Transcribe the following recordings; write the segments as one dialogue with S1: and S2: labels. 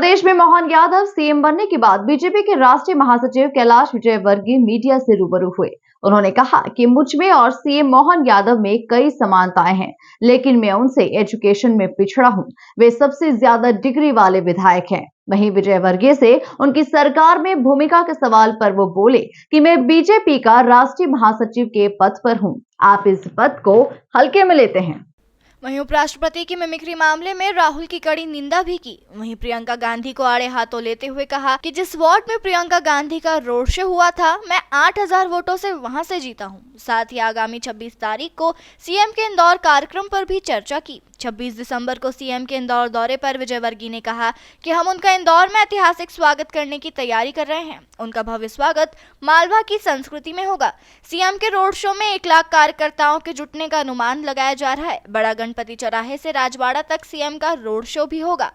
S1: प्रदेश में मोहन यादव सीएम बनने के बाद बीजेपी के राष्ट्रीय महासचिव कैलाश विजयवर्गीय मीडिया से रूबरू हुए। उन्होंने कहा कि मुझ में और सीएम मोहन यादव में कई समानताएं हैं, लेकिन मैं उनसे एजुकेशन में पिछड़ा हूं। वे सबसे ज्यादा डिग्री वाले विधायक हैं। वहीं विजयवर्गीय से उनकी सरकार में भूमिका के सवाल पर वो बोले कि मैं बीजेपी का राष्ट्रीय महासचिव के पद पर हूं। आप इस पद को हल्के में लेते हैं।
S2: वहीं उपराष्ट्रपति की मिमिक्री मामले में राहुल की कड़ी निंदा भी की। वहीं प्रियंका गांधी को आड़े हाथों लेते हुए कहा कि जिस वार्ड में प्रियंका गांधी का रोड शो हुआ था, मैं 8000 वोटों से वहां से जीता हूं। साथ ही आगामी 26 तारीख को सीएम के इंदौर कार्यक्रम पर भी चर्चा की। 26 दिसंबर को सीएम के इंदौर दौरे पर विजयवर्गीय ने कहा कि हम उनका इंदौर में ऐतिहासिक स्वागत करने की तैयारी कर रहे हैं। उनका भव्य स्वागत मालवा की संस्कृति में होगा। सीएम के रोड शो में 1 लाख कार्यकर्ताओं के जुटने का अनुमान लगाया जा रहा है। बड़ा गणपति चौराहे से राजवाड़ा तक सीएम का रोड शो भी होगा।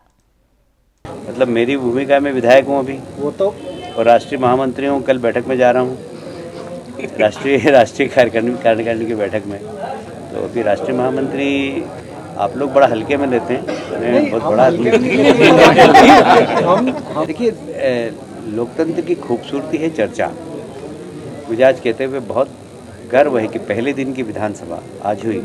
S3: मतलब मेरी भूमिका में विधायक हूँ अभी, वो तो, और राष्ट्रीय महामंत्री हूँ। कल बैठक में जा रहा हूँ, राष्ट्रीय कार्यकारिणी की बैठक में। तो अभी राष्ट्रीय महामंत्री आप लोग बड़ा हल्के में लेते हैं, मैं बहुत बड़ा आदमी। देखिए, लोकतंत्र की खूबसूरती है चर्चा। मुझे आज कहते हुए बहुत गर्व है कि पहले दिन की विधानसभा आज हुई।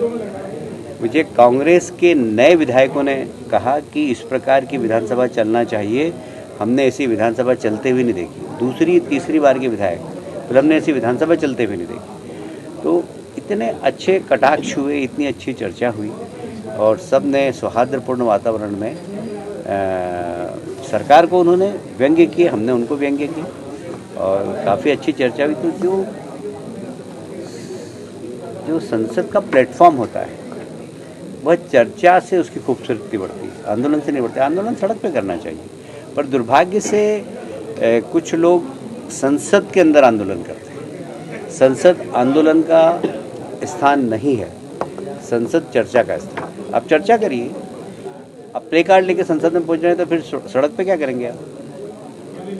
S3: मुझे कांग्रेस के नए विधायकों ने कहा कि इस प्रकार की विधानसभा चलना चाहिए। हमने ऐसी विधानसभा चलते हुए नहीं देखी। दूसरी तीसरी बार के विधायक, फिर हमने ऐसी विधानसभा चलते हुए नहीं देखी। तो इतने अच्छे कटाक्ष हुए, इतनी अच्छी चर्चा हुई और सब ने सौहार्दपूर्ण वातावरण में सरकार को उन्होंने व्यंग्य किए, हमने उनको व्यंग्य किए और काफ़ी अच्छी चर्चा हुई। तो जो संसद का प्लेटफॉर्म होता है वह चर्चा से उसकी खूबसूरती बढ़ती है, आंदोलन से नहीं बढ़ती। आंदोलन सड़क पे करना चाहिए, पर दुर्भाग्य से कुछ लोग संसद के अंदर आंदोलन करते हैं। संसद आंदोलन का स्थान नहीं है, संसद चर्चा का स्थान। आप चर्चा करिए। अब प्ले कार्ड लेके संसद में पहुंच रहे हैं तो फिर सड़क पे क्या करेंगे आप?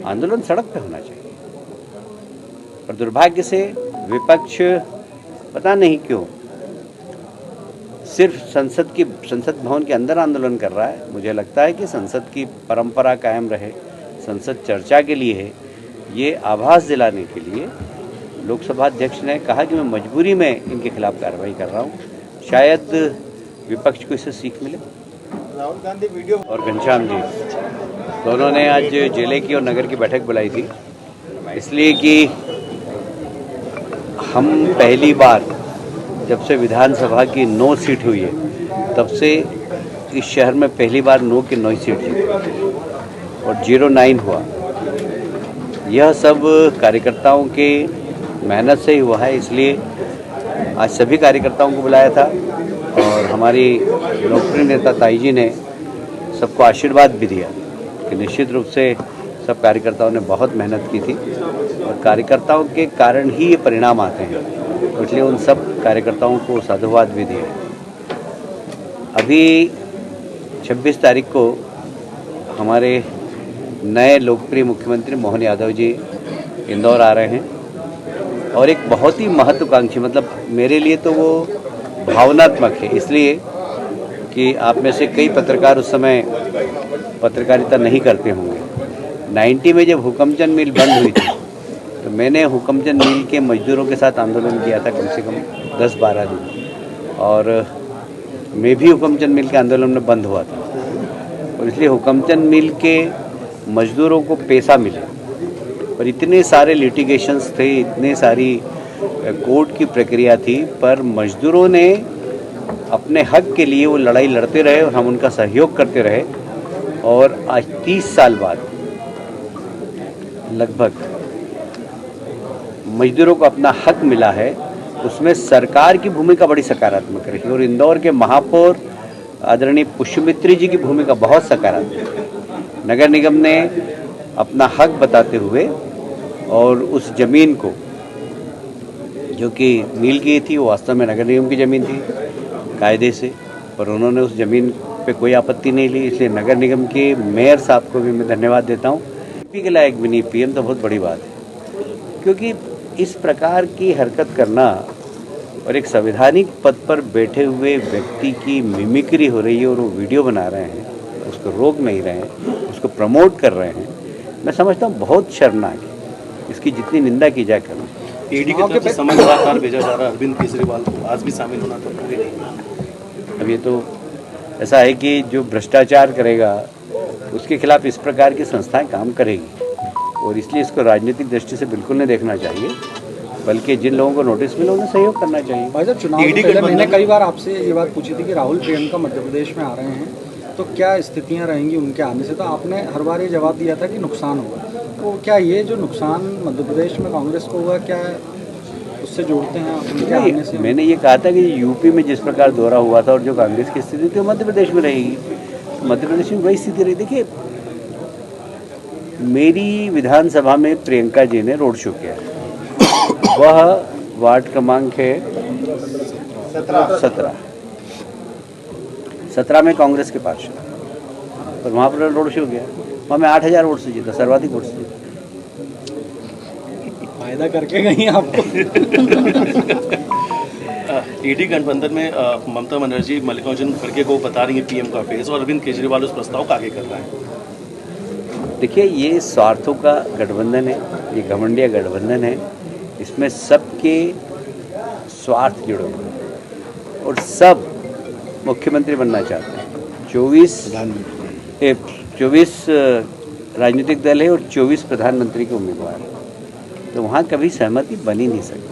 S3: आंदोलन सड़क पे होना चाहिए। पर दुर्भाग्य से विपक्ष पता नहीं क्यों सिर्फ संसद भवन के अंदर आंदोलन कर रहा है। मुझे लगता है कि संसद की परंपरा कायम रहे, संसद चर्चा के लिए है। ये आभास दिलाने के लिए लोकसभा अध्यक्ष ने कहा कि मैं मजबूरी में इनके खिलाफ कार्रवाई कर रहा हूँ। शायद विपक्ष को इससे सीख मिले।
S4: राहुल गांधी वीडियो
S3: और घनश्याम जी दोनों ने आज जिले की और नगर की बैठक बुलाई थी, इसलिए कि हम पहली बार जब से विधानसभा की 9 सीट हुई है तब से इस शहर में पहली बार 9 की 9 सीट जीती और 09 हुआ। यह सब कार्यकर्ताओं के मेहनत से ही हुआ है। इसलिए आज सभी कार्यकर्ताओं को बुलाया था और हमारी लोकप्रिय नेता ताई जी ने सबको आशीर्वाद भी दिया कि निश्चित रूप से सब कार्यकर्ताओं ने बहुत मेहनत की थी और कार्यकर्ताओं के कारण ही ये परिणाम आते हैं। इसलिए उन सब कार्यकर्ताओं को साधुवाद भी दिया। अभी 26 तारीख को हमारे नए लोकप्रिय मुख्यमंत्री मोहन यादव जी इंदौर आ रहे हैं और एक बहुत ही महत्वाकांक्षी, मतलब मेरे लिए तो वो भावनात्मक है, इसलिए कि आप में से कई पत्रकार उस समय पत्रकारिता नहीं करते होंगे। 90 में जब हुकमचंद मिल बंद हुई थी तो मैंने हुकमचंद मिल के मजदूरों के साथ आंदोलन किया था कम से कम 10-12 दिन, और मैं भी हुकमचंद मिल के आंदोलन में बंद हुआ था। और इसलिए हुकमचंद मिल के मजदूरों को पैसा मिले, और इतने सारे लिटिगेशंस थे, इतने सारी कोर्ट की प्रक्रिया थी, पर मजदूरों ने अपने हक के लिए वो लड़ाई लड़ते रहे और हम उनका सहयोग करते रहे। और आज 30 साल बाद लगभग मजदूरों को अपना हक मिला है। उसमें सरकार की भूमिका बड़ी सकारात्मक रही और इंदौर के महापौर आदरणीय पुष्यमित्री जी की भूमिका बहुत सकारात्मक है। नगर निगम ने अपना हक बताते हुए और उस जमीन को जो कि मिल गई थी वो वास्तव में नगर निगम की ज़मीन थी कायदे से, पर उन्होंने उस ज़मीन पे कोई आपत्ति नहीं ली। इसलिए नगर निगम के मेयर साहब को भी मैं धन्यवाद देता हूँ। पी के लायक भी नहीं, पीएम तो बहुत बड़ी बात है, क्योंकि इस प्रकार की हरकत करना और एक संवैधानिक पद पर बैठे हुए व्यक्ति की मिमिक्री हो रही है और वो वीडियो बना रहे हैं, उसको रोक नहीं रहे हैं, उसको इसको प्रमोट कर रहे हैं, मैं समझता हूँ बहुत शर्मनाक है। इसकी जितनी निंदा की जाए करूँ।
S5: ईडी की तरफ से समन लगातार भेजा जा रहा है अरविंद केजरीवाल को, आज भी शामिल होना था पूरे नहीं।
S3: अब ये तो ऐसा है कि जो भ्रष्टाचार करेगा उसके खिलाफ इस प्रकार की संस्थाएं काम करेगी, और इसलिए इसको राजनीतिक दृष्टि से बिल्कुल नहीं देखना चाहिए, बल्कि जिन लोगों को नोटिस मिला उन्हें सहयोग करना चाहिए।
S6: भाई साहब, चुनाव से पहले मैंने कई बार आपसे ये बात पूछी थी कि राहुल प्रियंका मध्य प्रदेश में आ रहे हैं तो क्या स्थितियां रहेंगी उनके आने से, तो आपने हर बार ये जवाब दिया था कि नुकसान होगा। तो क्या ये जो नुकसान मध्य प्रदेश में कांग्रेस को हुआ, क्या उससे जोड़ते हैं आप उनके आने से?
S3: मैंने ये कहा था कि यूपी में जिस प्रकार दौरा हुआ था और जो कांग्रेस की स्थिति थी वो मध्य प्रदेश में रहेगी, मध्य प्रदेश में वही स्थिति रही। देखिए, मेरी विधानसभा में प्रियंका जी ने रोड शो किया, वह वार्ड क्रमांक है 17 में कांग्रेस के पास, और वहाँ पर रोड शो किया, वहाँ मैं 8000 वोट से जीता, सर्वाधिक वोट से जीता।
S6: फायदा करके गई आपको।
S5: ईडी गठबंधन में ममता बनर्जी मल्लिकार्जुन खड़गे को बता रही है पीएम का फेस, और अरविंद केजरीवाल उस प्रस्ताव को आगे कर रहा है।
S3: देखिए, ये स्वार्थों का गठबंधन है, ये घमंडिया गठबंधन है, इसमें सबके स्वार्थ जुड़े हुए हैं और सब मुख्यमंत्री बनना चाहते हैं। 24 राजनीतिक दल है और 24 प्रधानमंत्री के उम्मीदवार हैं, तो वहाँ कभी सहमति बन ही नहीं सकती।